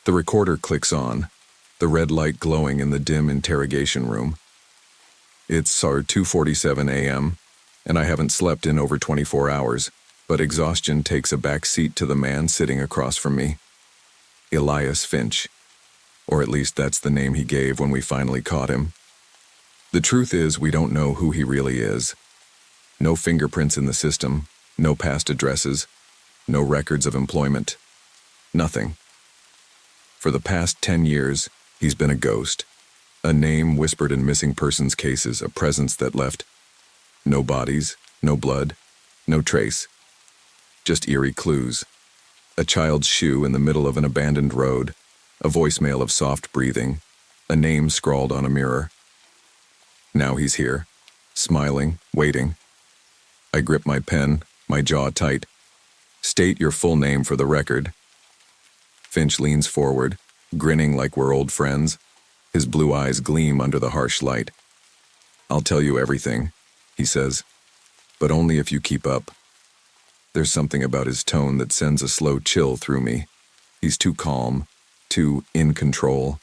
The recorder clicks on, the red light glowing in the dim interrogation room. It's our 2:47 a.m., and I haven't slept in over 24 hours, but exhaustion takes a back seat to the man sitting across from me. Elias Finch. Or at least that's the name he gave when we finally caught him. The truth is, we don't know who he really is. No fingerprints in the system, no past addresses, no records of employment. Nothing. For the past 10 years, he's been a ghost. A name whispered in missing persons cases, a presence that left no bodies, no blood, no trace. Just eerie clues. A child's shoe in the middle of an abandoned road, a voicemail of soft breathing, a name scrawled on a mirror. Now he's here, smiling, waiting. I grip my pen, my jaw tight. State your full name for the record. Finch leans forward, grinning like we're old friends. His blue eyes gleam under the harsh light. I'll tell you everything, he says, but only if you keep up. There's something about his tone that sends a slow chill through me. He's too calm, too in control.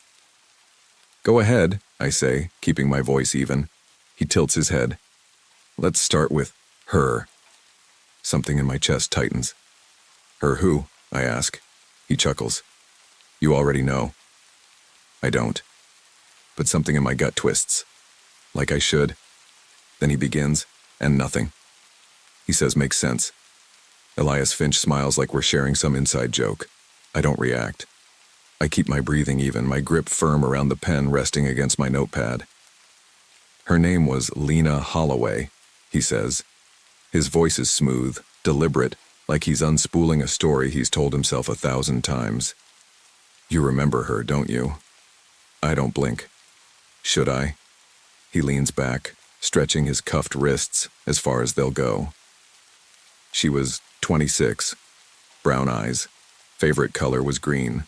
Go ahead, I say, keeping my voice even. He tilts his head. Let's start with her. Something in my chest tightens. Her who? I ask. He chuckles. You already know. I don't. But something in my gut twists. Like I should. Then he begins, and nothing. He says makes sense. Elias Finch smiles like we're sharing some inside joke. I don't react. I keep my breathing even, my grip firm around the pen resting against my notepad. Her name was Lena Holloway, he says. His voice is smooth, deliberate, like he's unspooling a story he's told himself 1,000 times. You remember her, don't you? I don't blink. Should I? He leans back, stretching his cuffed wrists as far as they'll go. She was 26, brown eyes. Favorite color was green.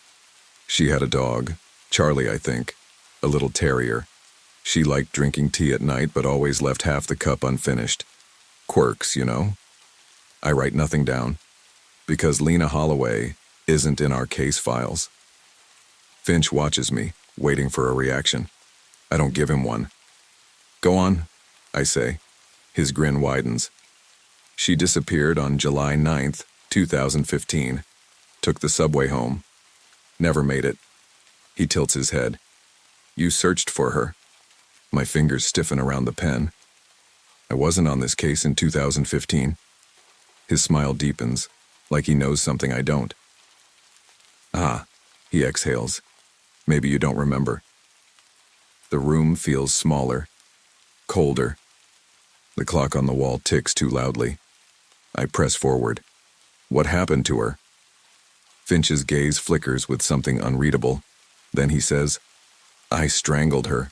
She had a dog, Charlie, I think, a little terrier. She liked drinking tea at night but always left half the cup unfinished. Quirks, you know? I write nothing down, because Lena Holloway isn't in our case files. Finch watches me, waiting for a reaction. I don't give him one. Go on, I say. His grin widens. She disappeared on July 9th, 2015. Took the subway home. Never made it. He tilts his head. You searched for her. My fingers stiffen around the pen. I wasn't on this case in 2015. His smile deepens, like he knows something I don't. Ah, he exhales. Maybe you don't remember. The room feels smaller, colder. The clock on the wall ticks too loudly. I press forward. What happened to her? Finch's gaze flickers with something unreadable. Then he says, I strangled her,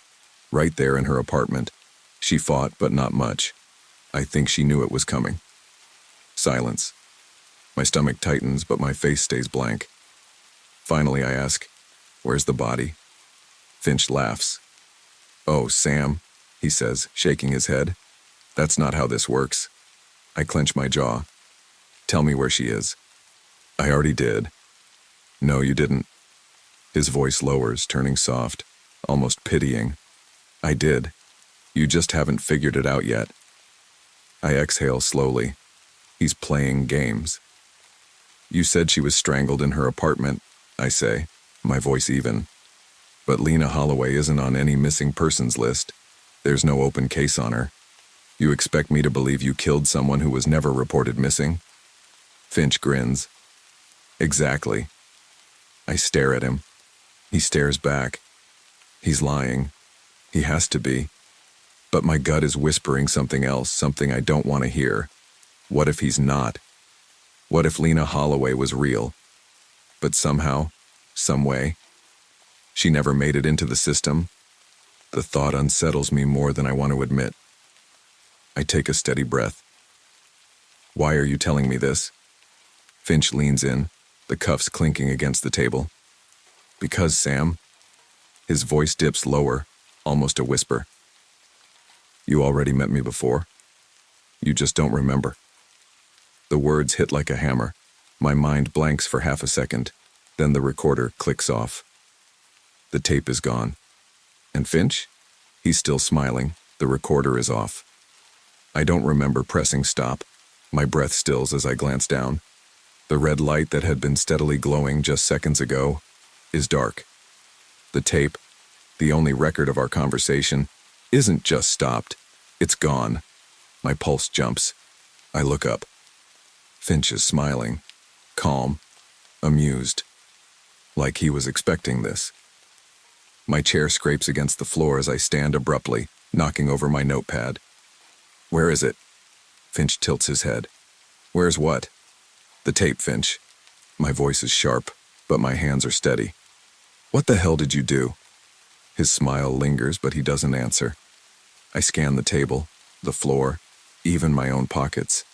right there in her apartment. She fought, but not much. I think she knew it was coming. Silence. My stomach tightens, but my face stays blank. Finally, I ask, where's the body? Finch laughs. Oh, Sam, he says, shaking his head. That's not how this works. I clench my jaw. Tell me where she is. I already did. No, you didn't. His voice lowers, turning soft, almost pitying. I did. You just haven't figured it out yet. I exhale slowly. He's playing games. You said she was strangled in her apartment, I say, my voice even. But Lena Holloway isn't on any missing persons list. There's no open case on her. You expect me to believe you killed someone who was never reported missing? Finch grins. Exactly. I stare at him. He stares back. He's lying. He has to be. But my gut is whispering something else, something I don't want to hear. What if he's not? What if Lena Holloway was real? But somehow, some way, she never made it into the system? The thought unsettles me more than I want to admit. I take a steady breath. Why are you telling me this? Finch leans in, the cuffs clinking against the table. Because, Sam. His voice dips lower, almost a whisper. You already met me before. You just don't remember. The words hit like a hammer. My mind blanks for half a second. Then the recorder clicks off. The tape is gone. And Finch? He's still smiling. The recorder is off. I don't remember pressing stop. My breath stills as I glance down. The red light that had been steadily glowing just seconds ago is dark. The tape, the only record of our conversation, isn't just stopped. It's gone. My pulse jumps. I look up. Finch is smiling, calm, amused, like he was expecting this. My chair scrapes against the floor as I stand abruptly, knocking over my notepad. Where is it? Finch tilts his head. Where's what? The tape, Finch. My voice is sharp, but my hands are steady. What the hell did you do? His smile lingers, but he doesn't answer. I scan the table, the floor, even my own pockets.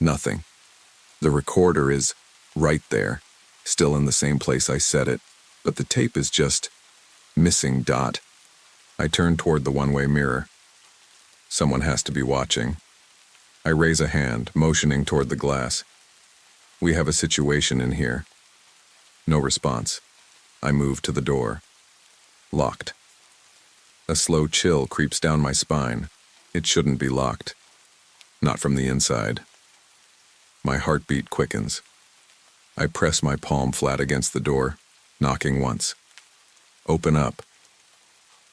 Nothing. The recorder is right there, still in the same place I set it, but the tape is just missing dot. I turn toward the one-way mirror. Someone has to be watching. I raise a hand, motioning toward the glass. We have a situation in here. No response. I move to the door. Locked. A slow chill creeps down my spine. It shouldn't be locked. Not from the inside. My heartbeat quickens. I press my palm flat against the door, knocking once. Open up.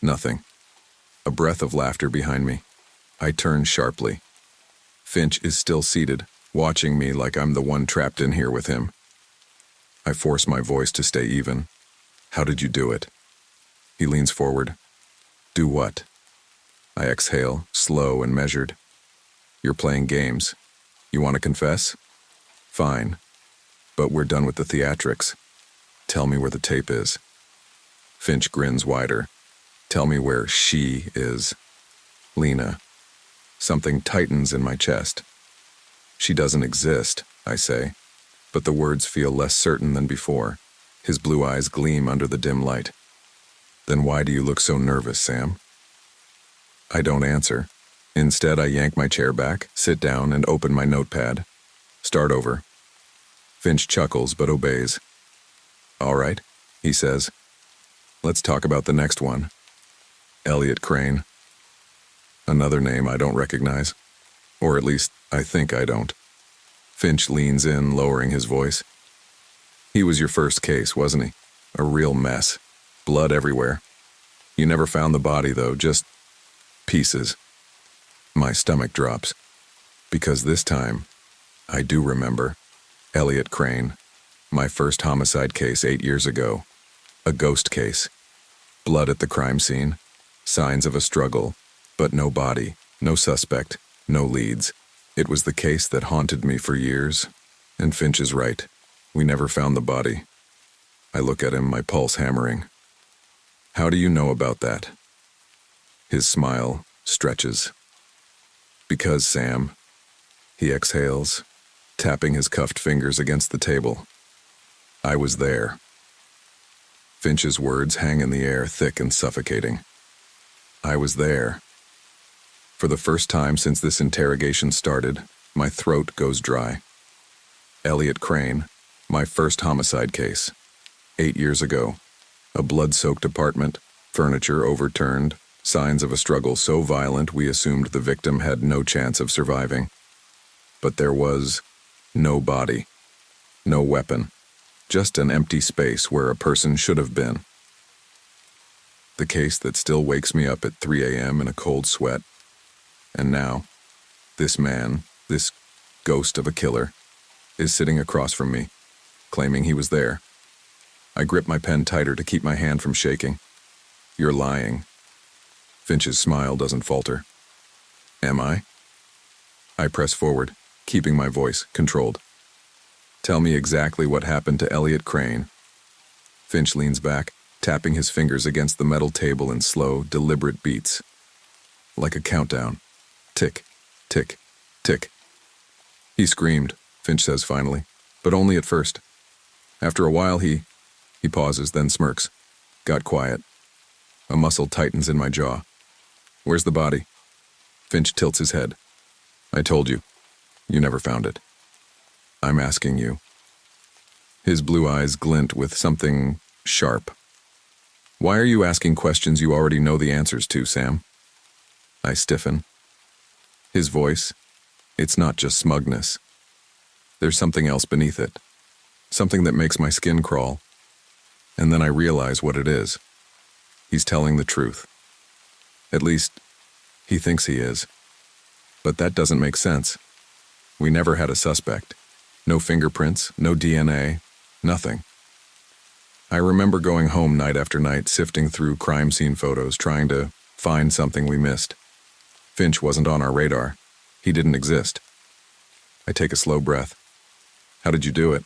Nothing. A breath of laughter behind me. I turn sharply. Finch is still seated, watching me like I'm the one trapped in here with him. I force my voice to stay even. How did you do it? He leans forward. Do what? I exhale, slow and measured. You're playing games. You want to confess? Fine. But we're done with the theatrics. Tell me where the tape is. Finch grins wider. Tell me where she is. Lena. Something tightens in my chest. She doesn't exist, I say, but the words feel less certain than before. His blue eyes gleam under the dim light. Then why do you look so nervous, Sam? I don't answer. Instead, I yank my chair back, sit down, and open my notepad. Start over. Finch chuckles but obeys. All right, he says. Let's talk about the next one. Elliot Crane. Another name I don't recognize. Or at least, I think I don't. Finch leans in, lowering his voice. He was your first case, wasn't he? A real mess. Blood everywhere. You never found the body, though, just pieces. My stomach drops. Because this time, I do remember. Elliot Crane. My first homicide case 8 years ago. A ghost case. Blood at the crime scene. Signs of a struggle. But no body, no suspect, no leads. It was the case that haunted me for years. And Finch is right. We never found the body. I look at him, my pulse hammering. How do you know about that? His smile stretches. Because, Sam. He exhales, tapping his cuffed fingers against the table. I was there. Finch's words hang in the air, thick and suffocating. I was there. For the first time since this interrogation started, my throat goes dry. Elliot Crane, my first homicide case. 8 years ago. A blood-soaked apartment, furniture overturned, signs of a struggle so violent we assumed the victim had no chance of surviving. But there was no body, no weapon, just an empty space where a person should have been. The case that still wakes me up at 3 a.m. in a cold sweat. And now, this man, this ghost of a killer, is sitting across from me, claiming he was there. I grip my pen tighter to keep my hand from shaking. You're lying. Finch's smile doesn't falter. Am I? I press forward, keeping my voice controlled. Tell me exactly what happened to Elliot Crane. Finch leans back, tapping his fingers against the metal table in slow, deliberate beats. Like a countdown. Tick, tick, tick. He screamed, Finch says finally, but only at first. After a while, he pauses, then smirks. Got quiet. A muscle tightens in my jaw. Where's the body? Finch tilts his head. I told you. You never found it. I'm asking you. His blue eyes glint with something sharp. Why are you asking questions you already know the answers to, Sam? I stiffen. His voice, it's not just smugness. There's something else beneath it. Something that makes my skin crawl. And then I realize what it is. He's telling the truth. At least, he thinks he is. But that doesn't make sense. We never had a suspect. No fingerprints, no DNA, nothing. I remember going home night after night, sifting through crime scene photos, trying to find something we missed. Finch wasn't on our radar. He didn't exist. I take a slow breath. How did you do it?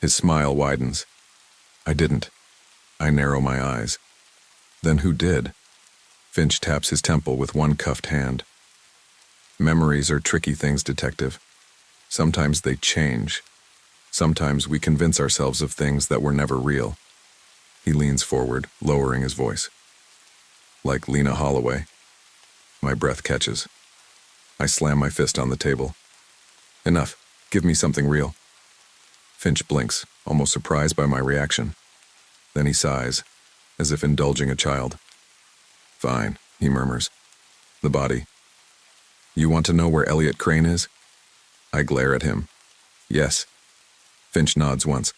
His smile widens. I didn't. I narrow my eyes. Then who did? Finch taps his temple with one cuffed hand. Memories are tricky things, Detective. Sometimes they change. Sometimes we convince ourselves of things that were never real. He leans forward, lowering his voice. Like Lena Holloway. My breath catches. I slam my fist on the table. Enough. Give me something real. Finch blinks, almost surprised by my reaction. Then he sighs, as if indulging a child. Fine, he murmurs. The body. You want to know where Elliot Crane is? I glare at him. Yes. Finch nods once.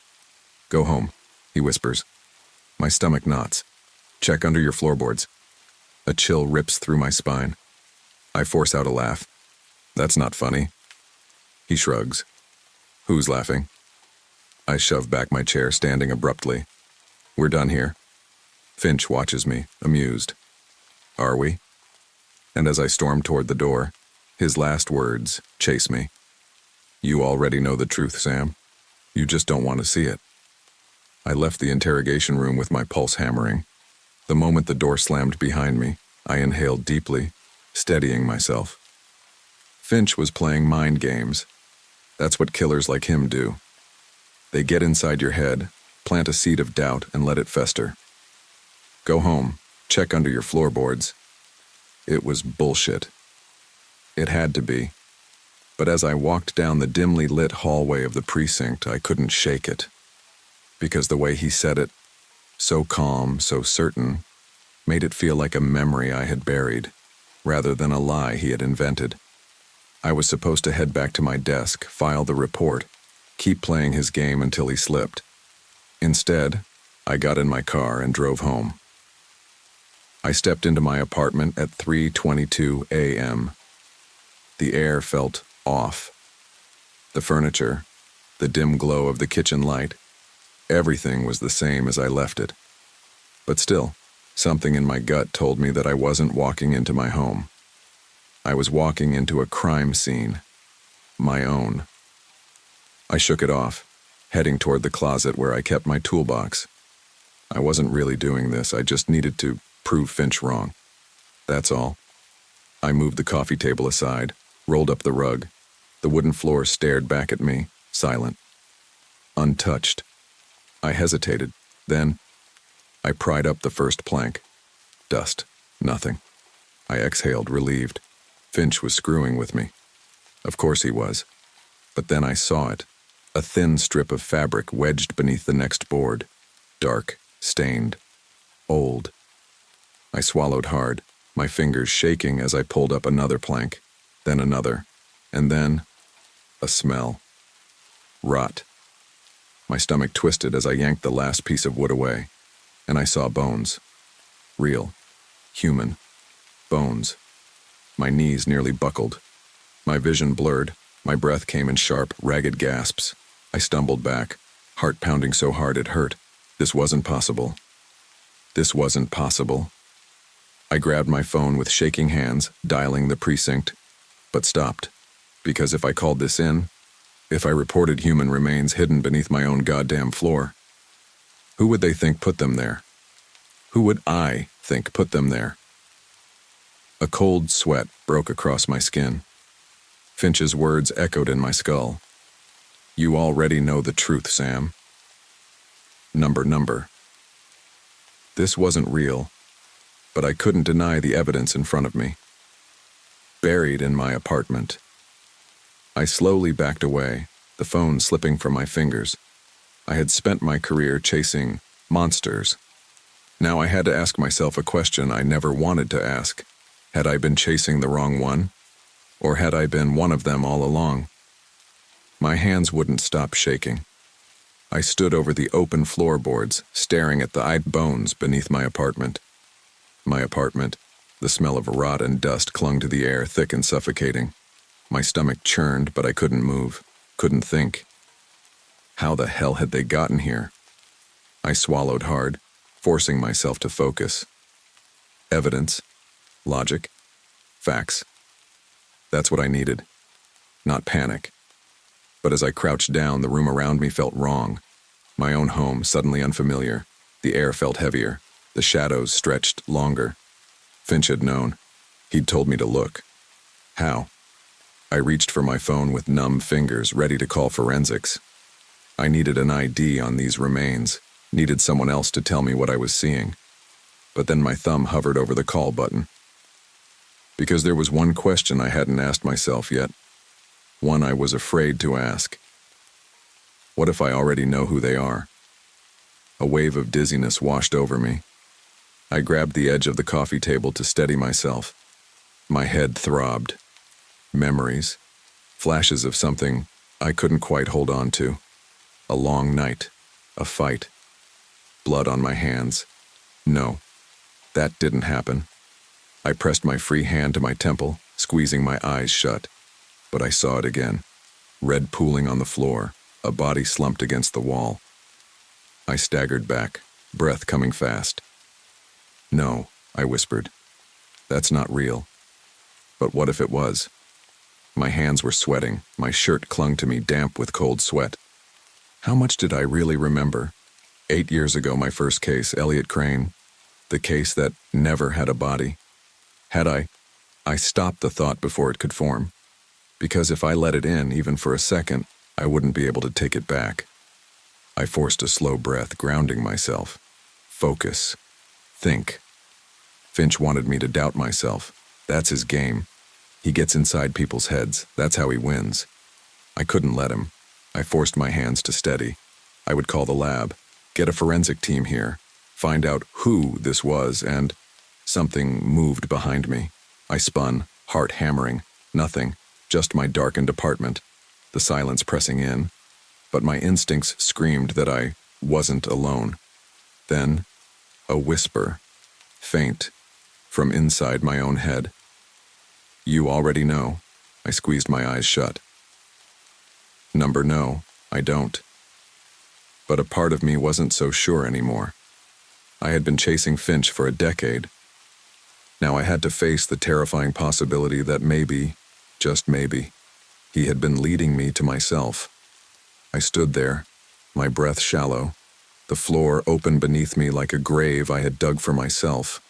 Go home, he whispers. My stomach knots. Check under your floorboards. A chill rips through my spine. I force out a laugh. That's not funny. He shrugs. Who's laughing? I shove back my chair, standing abruptly. We're done here. Finch watches me, amused. Are we? And as I storm toward the door, his last words chase me. You already know the truth, Sam. You just don't want to see it. I left the interrogation room with my pulse hammering. The moment the door slammed behind me, I inhaled deeply, steadying myself. Finch was playing mind games. That's what killers like him do. They get inside your head, plant a seed of doubt, and let it fester. Go home, check under your floorboards. It was bullshit. It had to be. But as I walked down the dimly lit hallway of the precinct, I couldn't shake it. Because the way he said it, so calm, so certain, made it feel like a memory I had buried, rather than a lie he had invented. I was supposed to head back to my desk, file the report, keep playing his game until he slipped. Instead, I got in my car and drove home. I stepped into my apartment at 3:22 a.m. The air felt off. The furniture, the dim glow of the kitchen light, everything was the same as I left it. But still, something in my gut told me that I wasn't walking into my home. I was walking into a crime scene. My own. I shook it off, heading toward the closet where I kept my toolbox. I wasn't really doing this, I just needed to prove Finch wrong. That's all. I moved the coffee table aside, rolled up the rug. The wooden floor stared back at me, silent. Untouched. I hesitated. Then, I pried up the first plank. Dust. Nothing. I exhaled, relieved. Finch was screwing with me. Of course he was. But then I saw it. A thin strip of fabric wedged beneath the next board. Dark, stained, old. I swallowed hard, my fingers shaking as I pulled up another plank, then another, and then a smell. Rot. My stomach twisted as I yanked the last piece of wood away, and I saw bones. Real. Human. Bones. My knees nearly buckled. My vision blurred. My breath came in sharp, ragged gasps. I stumbled back, heart pounding so hard it hurt. This wasn't possible. This wasn't possible. I grabbed my phone with shaking hands, dialing the precinct, but stopped. Because if I called this in, if I reported human remains hidden beneath my own goddamn floor, who would they think put them there? Who would I think put them there? A cold sweat broke across my skin. Finch's words echoed in my skull. You already know the truth, Sam. Number. This wasn't real, but I couldn't deny the evidence in front of me. Buried in my apartment. I slowly backed away, the phone slipping from my fingers. I had spent my career chasing monsters. Now I had to ask myself a question I never wanted to ask. Had I been chasing the wrong one? Or had I been one of them all along? My hands wouldn't stop shaking. I stood over the open floorboards, staring at the bones beneath my apartment. My apartment, the smell of rot and dust clung to the air, thick and suffocating. My stomach churned, but I couldn't move, couldn't think. How the hell had they gotten here? I swallowed hard, forcing myself to focus. Evidence, logic, facts. That's what I needed, not panic. But as I crouched down, the room around me felt wrong. My own home, suddenly unfamiliar. The air felt heavier. The shadows stretched longer. Finch had known. He'd told me to look. How? I reached for my phone with numb fingers, ready to call forensics. I needed an ID on these remains, needed someone else to tell me what I was seeing. But then my thumb hovered over the call button. Because there was one question I hadn't asked myself yet. One I was afraid to ask. What if I already know who they are? A wave of dizziness washed over me. I grabbed the edge of the coffee table to steady myself. My head throbbed. Memories, flashes of something I couldn't quite hold on to. A long night, a fight, blood on my hands. No, that didn't happen. I pressed my free hand to my temple, squeezing my eyes shut. But I saw it again, red pooling on the floor, a body slumped against the wall. I staggered back, breath coming fast. No, I whispered. That's not real. But what if it was? My hands were sweating, my shirt clung to me damp with cold sweat. How much did I really remember? 8 years ago, my first case, Elliot Crane. The case that never had a body. Had I stopped the thought before it could form. Because if I let it in, even for a second, I wouldn't be able to take it back. I forced a slow breath, grounding myself. Focus. Think. Finch wanted me to doubt myself. That's his game. He gets inside people's heads. That's how he wins. I couldn't let him. I forced my hands to steady. I would call the lab, get a forensic team here, find out who this was, and something moved behind me. I spun, heart hammering. Nothing, just my darkened apartment, the silence pressing in. But my instincts screamed that I wasn't alone. Then, a whisper, faint, from inside my own head. You already know. I squeezed my eyes shut. No, I don't. But a part of me wasn't so sure anymore. I had been chasing Finch for a decade. Now I had to face the terrifying possibility that maybe, just maybe, he had been leading me to myself. I stood there, my breath shallow, the floor open beneath me like a grave I had dug for myself.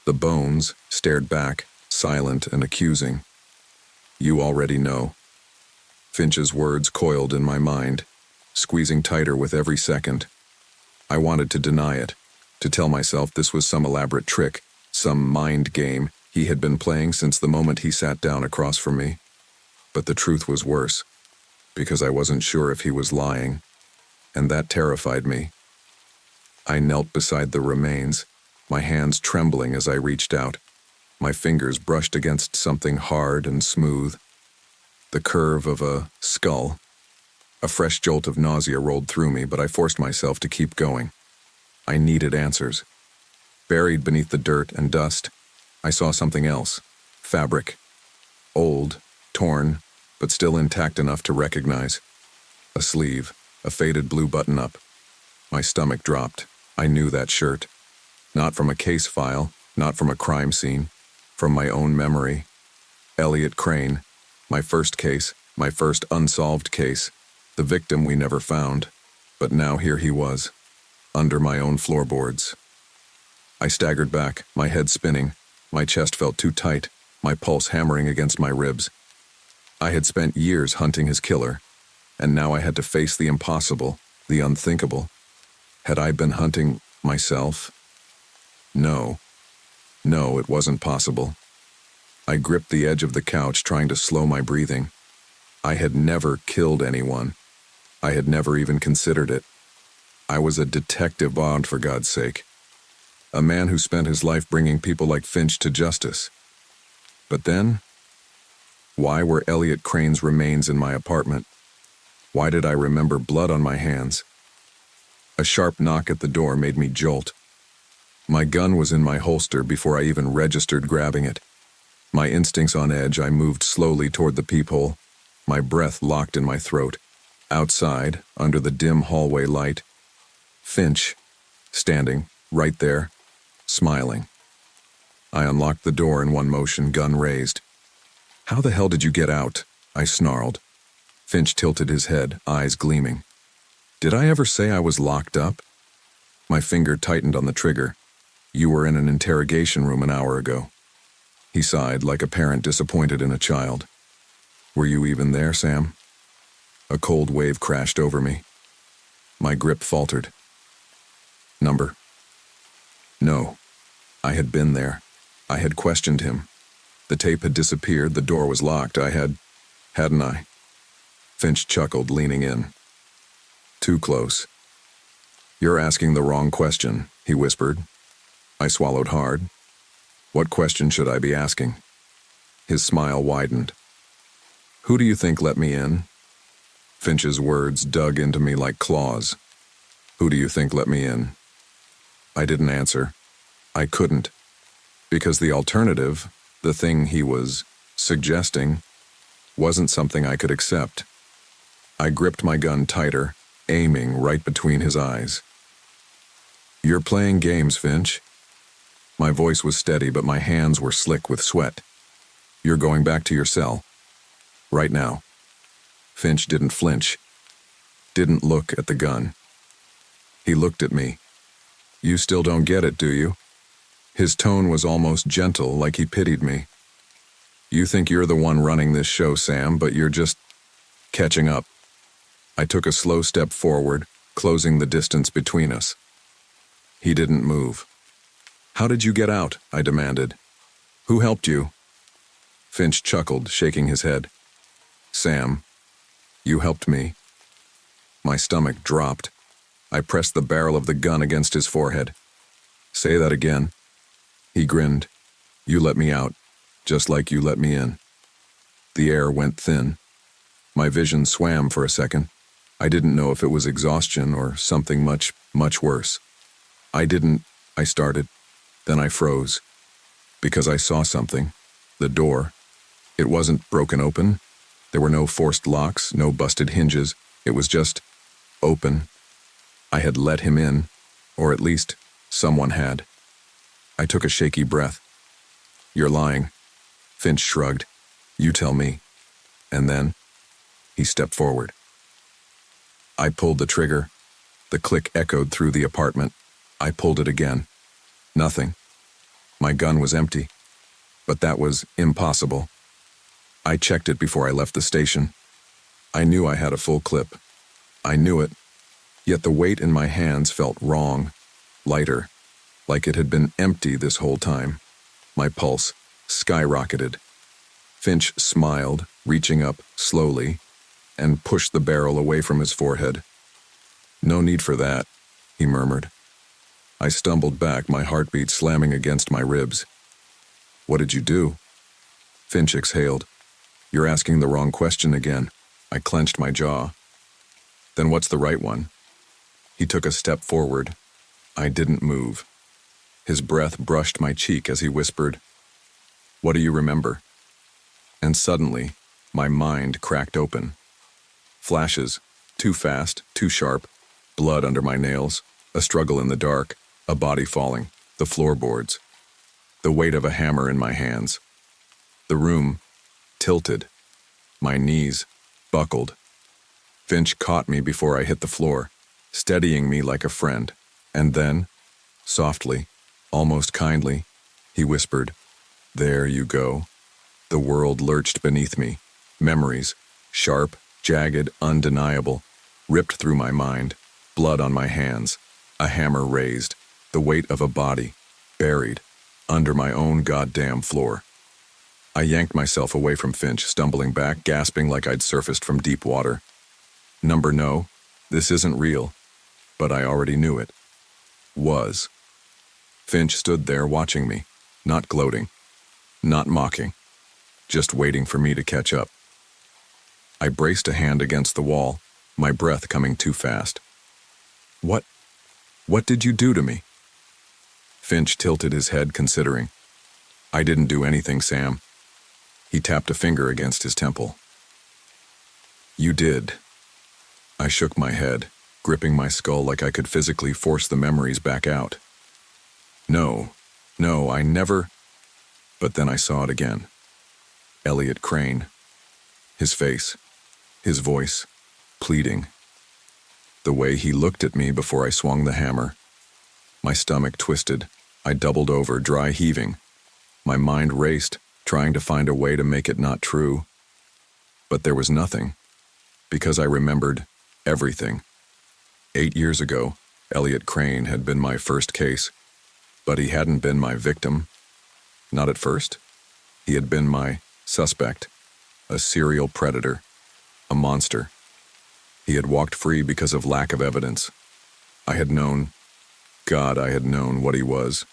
The bones stared back, silent and accusing. You already know. Finch's words coiled in my mind, squeezing tighter with every second. I wanted to deny it, to tell myself this was some elaborate trick, some mind game he had been playing since the moment he sat down across from me. But the truth was worse, because I wasn't sure if he was lying, and that terrified me. I knelt beside the remains, my hands trembling as I reached out. My fingers brushed against something hard and smooth. The curve of a skull. A fresh jolt of nausea rolled through me, but I forced myself to keep going. I needed answers. Buried beneath the dirt and dust, I saw something else. Fabric. Old, torn, but still intact enough to recognize. A sleeve, a faded blue button-up. My stomach dropped. I knew that shirt. Not from a case file, not from a crime scene, from my own memory. Elliot Crane, my first case, my first unsolved case, the victim we never found. But now here he was, under my own floorboards. I staggered back, my head spinning. My chest felt too tight, my pulse hammering against my ribs. I had spent years hunting his killer, and now I had to face the impossible, the unthinkable. Had I been hunting myself? No, it wasn't possible. I gripped the edge of the couch, trying to slow my breathing. I had never killed anyone. I had never even considered it. I was a detective Bond, for God's sake. A man who spent his life bringing people like Finch to justice. But then, why were Elliot Crane's remains in my apartment? Why did I remember blood on my hands? A sharp knock at the door made me jolt. My gun was in my holster before I even registered grabbing it. My instincts on edge, I moved slowly toward the peephole, my breath locked in my throat. Outside, under the dim hallway light, Finch, standing, right there, smiling. I unlocked the door in one motion, gun raised. "How the hell did you get out?" I snarled. Finch tilted his head, eyes gleaming. "Did I ever say I was locked up?" My finger tightened on the trigger. "You were in an interrogation room an hour ago." He sighed like a parent disappointed in a child. "Were you even there, Sam?" A cold wave crashed over me. My grip faltered. Number. No. I had been there. I had questioned him. The tape had disappeared, the door was locked. Hadn't I? Finch chuckled, leaning in. Too close. "You're asking the wrong question," he whispered. I swallowed hard. What question should I be asking? His smile widened. "Who do you think let me in?" Finch's words dug into me like claws. "Who do you think let me in?" I didn't answer. I couldn't. Because the alternative, the thing he was suggesting, wasn't something I could accept. I gripped my gun tighter, aiming right between his eyes. "You're playing games, Finch." My voice was steady, but my hands were slick with sweat. "You're going back to your cell. Right now." Finch didn't flinch. Didn't look at the gun. He looked at me. "You still don't get it, do you?" His tone was almost gentle, like he pitied me. "You think you're the one running this show, Sam, but you're just catching up." I took a slow step forward, closing the distance between us. He didn't move. "How did you get out?" I demanded. "Who helped you?" Finch chuckled, shaking his head. "Sam, you helped me." My stomach dropped. I pressed the barrel of the gun against his forehead. "Say that again." He grinned. "You let me out, just like you let me in." The air went thin. My vision swam for a second. I didn't know if it was exhaustion or something much, much worse. I started. Then I froze. Because I saw something. The door. It wasn't broken open. There were no forced locks, no busted hinges. It was just open. I had let him in, or at least someone had. I took a shaky breath. "You're lying." Finch shrugged. "You tell me." And then he stepped forward. I pulled the trigger. The click echoed through the apartment. I pulled it again. Nothing. My gun was empty. But that was impossible. I checked it before I left the station. I knew I had a full clip. I knew it. Yet the weight in my hands felt wrong, lighter, like it had been empty this whole time. My pulse skyrocketed. Finch smiled, reaching up slowly, and pushed the barrel away from his forehead. "No need for that," he murmured. I stumbled back, my heartbeat slamming against my ribs. "What did you do?" Finch exhaled. "You're asking the wrong question again." I clenched my jaw. "Then what's the right one?" He took a step forward. I didn't move. His breath brushed my cheek as he whispered, "What do you remember?" And suddenly, my mind cracked open. Flashes, too fast, too sharp, blood under my nails, a struggle in the dark, a body falling, the floorboards, the weight of a hammer in my hands. The room tilted. My knees buckled. Finch caught me before I hit the floor, steadying me like a friend. And then, softly, almost kindly, he whispered, "There you go." The world lurched beneath me. Memories, sharp, jagged, undeniable, ripped through my mind, blood on my hands, a hammer raised, the weight of a body, buried, under my own goddamn floor. I yanked myself away from Finch, stumbling back, gasping like I'd surfaced from deep water. "No, this isn't real." but I already knew it. Was. Finch stood there watching me, not gloating, not mocking, just waiting for me to catch up. I braced a hand against the wall, my breath coming too fast. What did you do to me? Finch tilted his head, considering. I didn't do anything, Sam. He tapped a finger against his temple. You did. I shook my head, gripping my skull like I could physically force the memories back out. No, I never. But then I saw it again. Elliot Crane. His face, his voice, pleading. The way he looked at me before I swung the hammer. My stomach twisted. I doubled over, dry heaving. My mind raced, trying to find a way to make it not true. But there was nothing, because I remembered everything. 8 years ago, Elliot Crane had been my first case, but he hadn't been my victim. Not at first. He had been my suspect, a serial predator, a monster. He had walked free because of lack of evidence. I had known what he was,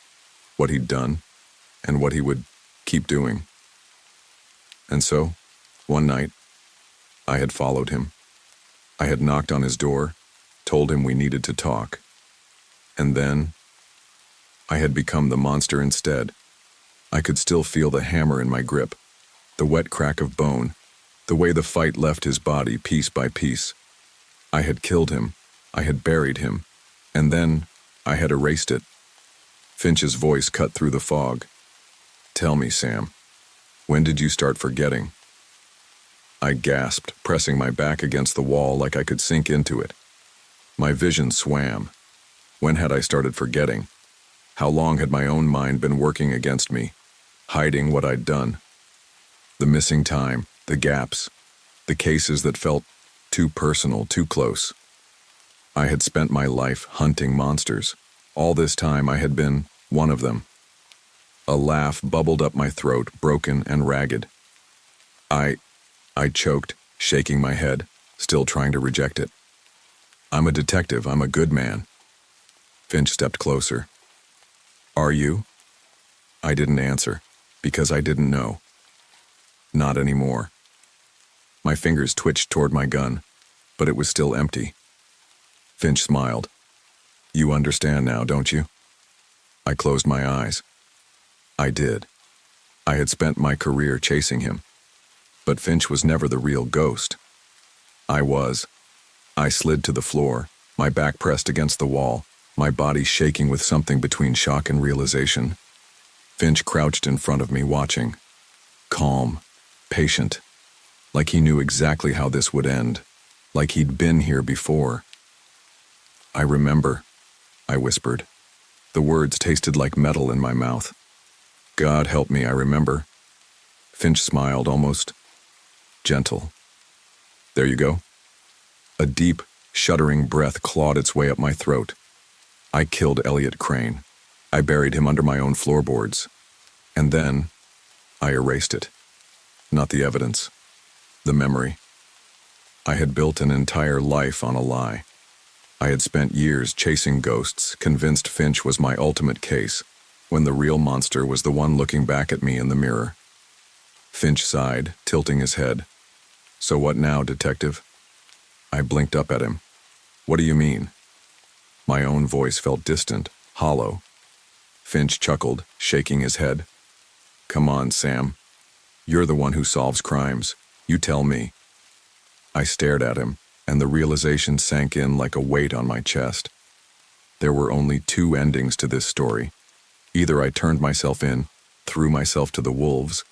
what he'd done, and what he would keep doing. And so, one night, I had followed him. I had knocked on his door, told him we needed to talk. And then, I had become the monster instead. I could still feel the hammer in my grip, the wet crack of bone, the way the fight left his body piece by piece. I had killed him, I had buried him, and then I had erased it. Finch's voice cut through the fog. Tell me, Sam, when did you start forgetting? I gasped, pressing my back against the wall like I could sink into it. My vision swam. When had I started forgetting? How long had my own mind been working against me, hiding what I'd done? The missing time, the gaps, the cases that felt too personal, too close. I had spent my life hunting monsters. All this time I had been one of them. A laugh bubbled up my throat, broken and ragged. I choked, shaking my head, still trying to reject it. I'm a detective, I'm a good man. Finch stepped closer. Are you? I didn't answer, because I didn't know. Not anymore. My fingers twitched toward my gun, but it was still empty. Finch smiled. You understand now, don't you? I closed my eyes. I did. I had spent my career chasing him. But Finch was never the real ghost. I was. I slid to the floor, my back pressed against the wall, my body shaking with something between shock and realization. Finch crouched in front of me, watching. Calm, patient, like he knew exactly how this would end, like he'd been here before. I remember, I whispered. The words tasted like metal in my mouth. God help me, I remember. Finch smiled, almost gentle. There you go. A deep, shuddering breath clawed its way up my throat. I killed Elliot Crane. I buried him under my own floorboards. And then, I erased it. Not the evidence. The memory. I had built an entire life on a lie. I had spent years chasing ghosts, convinced Finch was my ultimate case, when the real monster was the one looking back at me in the mirror. Finch sighed, tilting his head. So what now, detective? I blinked up at him. What do you mean? My own voice felt distant, hollow. Finch chuckled, shaking his head. Come on, Sam. You're the one who solves crimes. You tell me. I stared at him, and the realization sank in like a weight on my chest. There were only two endings to this story. Either I turned myself in, threw myself to the wolves,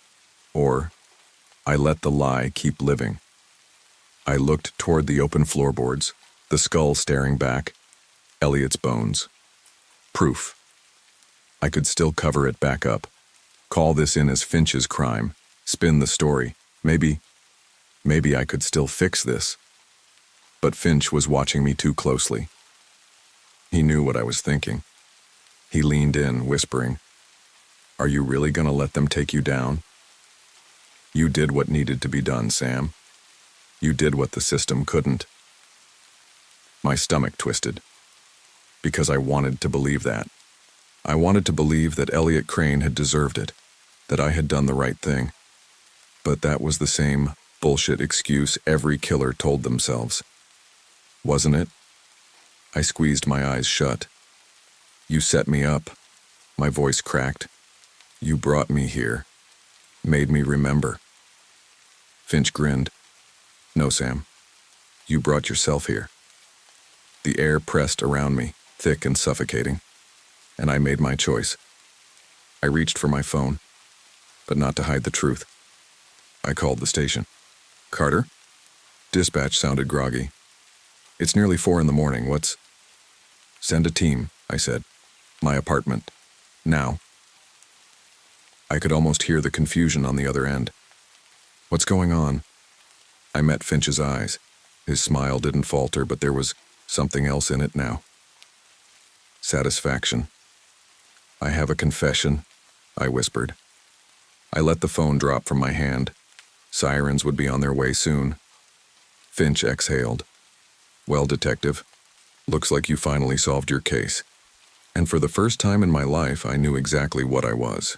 or I let the lie keep living. I looked toward the open floorboards, the skull staring back, Elliot's bones. Proof. I could still cover it back up. Call this in as Finch's crime. Spin the story. Maybe I could still fix this. But Finch was watching me too closely. He knew what I was thinking. He leaned in, whispering, Are you really gonna let them take you down? You did what needed to be done, Sam. You did what the system couldn't. My stomach twisted. because I wanted to believe that. I wanted to believe that Elliot Crane had deserved it, that I had done the right thing. But that was the same bullshit excuse every killer told themselves. Wasn't it? I squeezed my eyes shut. You set me up. My voice cracked. You brought me here. Made me remember. Finch grinned. No, Sam. You brought yourself here. The air pressed around me, thick and suffocating, and I made my choice. I reached for my phone, but not to hide the truth. I called the station. Carter? Dispatch sounded groggy. It's nearly 4 a.m. What's... Send a team, I said. My apartment. Now. I could almost hear the confusion on the other end. What's going on? I met Finch's eyes. His smile didn't falter, but there was something else in it now. Satisfaction. I have a confession, I whispered. I let the phone drop from my hand. Sirens would be on their way soon. Finch exhaled. Well, detective, looks like you finally solved your case. And for the first time in my life, I knew exactly what I was.